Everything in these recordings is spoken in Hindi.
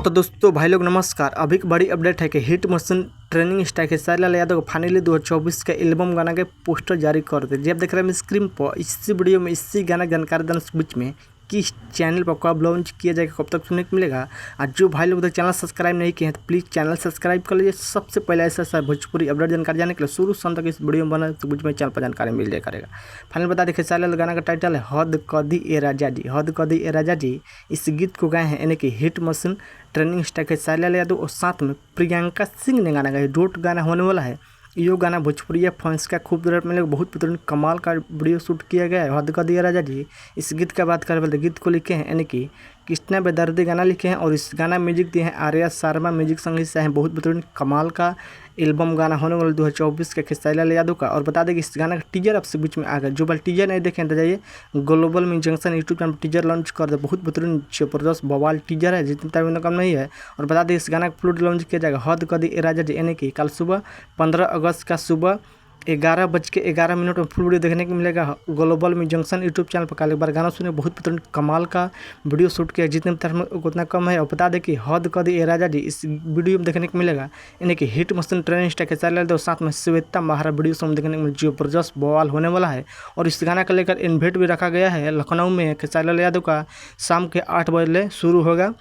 तो दोस्तों भाई लोग नमस्कार। अभी की बड़ी अपडेट है कि hit machine training star Khesari Lal Yadav को फाइनली 2024 के एल्बम गाना के पोस्टर जारी कर दे। जब देख रहे हैं स्क्रीन पर इसी वीडियो में इसी गाना जानकारी देने के बीच में किस चैनल पर कब लॉन्च किया जाएगा, कब तक सुनने को मिलेगा। और जो भाई लोग तो चैनल सब्सक्राइब नहीं किए हैं तो प्लीज़ चैनल सब्सक्राइब कर लीजिए। सबसे पहले ऐसा भोजपुरी अपडेट जानकारी जाने के लिए शुरू से तक इस वीडियो में बना तो बीच में चैनल पर जानकारी मिल जाए करेगा। फाइनल बता दें खेसारी लाल गाना का टाइटल है हद कदी ए राजा जी। हद कदी ए राजा जी इस गीत को गाए हैं यानी कि hit machine training star Khesari Lal Yadav और साथ में प्रियंका सिंह ने गाना गाया। डोट गाना होने वाला है। यो गाना भोजपुरी फैंस का खूबसूरत मिलेगा। बहुत बेहतरीन कमाल का वीडियो शूट किया गया है। हद कर दिया राजा जी इस गीत का बात करें तो गीत को लिखे हैं यानी कि कृष्णा बेदर्दी गाना लिखे हैं और इस गाना म्यूजिक दिए हैं आर्या शर्मा म्यूजिक संगीत से हैं। बहुत बेहतरीन कमाल का एल्बम गाना होने वाला 2024 के खेसारी लाल यादव का। और बता दें कि इस गाना का टीजर आपसे बीच में आ गया। जो बाल टीजर नहीं देखें तो जाइए global music junction YouTube channel पर टीजर लॉन्च कर दे। बहुत बेहतरीन जबरदस्त बवाल टीजर है, जितनी टाइम कम नहीं है। और बता दें इस गाना का फुल लॉन्च किया जाएगा हद कदी ए राजा जी यानी कि कल सुबह 15 अगस्त का सुबह 11:11 में फुल वीडियो देखने को मिलेगा global music junction YouTube channel पर। कल एक बार गाना सुने, बहुत बेहतरीन कमाल का वीडियो शूट किया, जितने तरह उतना कम है। और बता दें कि हद कदी ए राजा जी इस वीडियो में देखने को मिलेगा यानी कि hit machine training star Khesari Lal Yadav साथ में श्वेता महारा वीडियो सॉन्ग देखने को जबरदस्त बवाल होने वाला है। और इस गाना को लेकर इन्वेट भी रखा गया है लखनऊ में। खेसारी लाल यादव का शाम के 8 बजे शुरू होगा।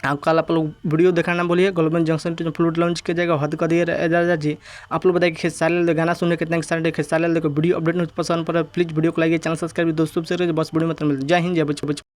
आप कल आप लोग वीडियो देखना ना बोलिए। ग्लोबल जंक्शन फ्लूट लॉन्च किया जाएगा हद कर दिए राजा जी। आप लोग बताइए खेसारी लाल गाना सुनने कितने एक्साइटेड। खेसारी लाल को वीडियो अपडेट पसंद पर प्लीज़ वीडियो को लाइए, चैनल सब्सक्राइब दोस्तों से बस वीडियो मतलब जय हिंद जय बच्चे।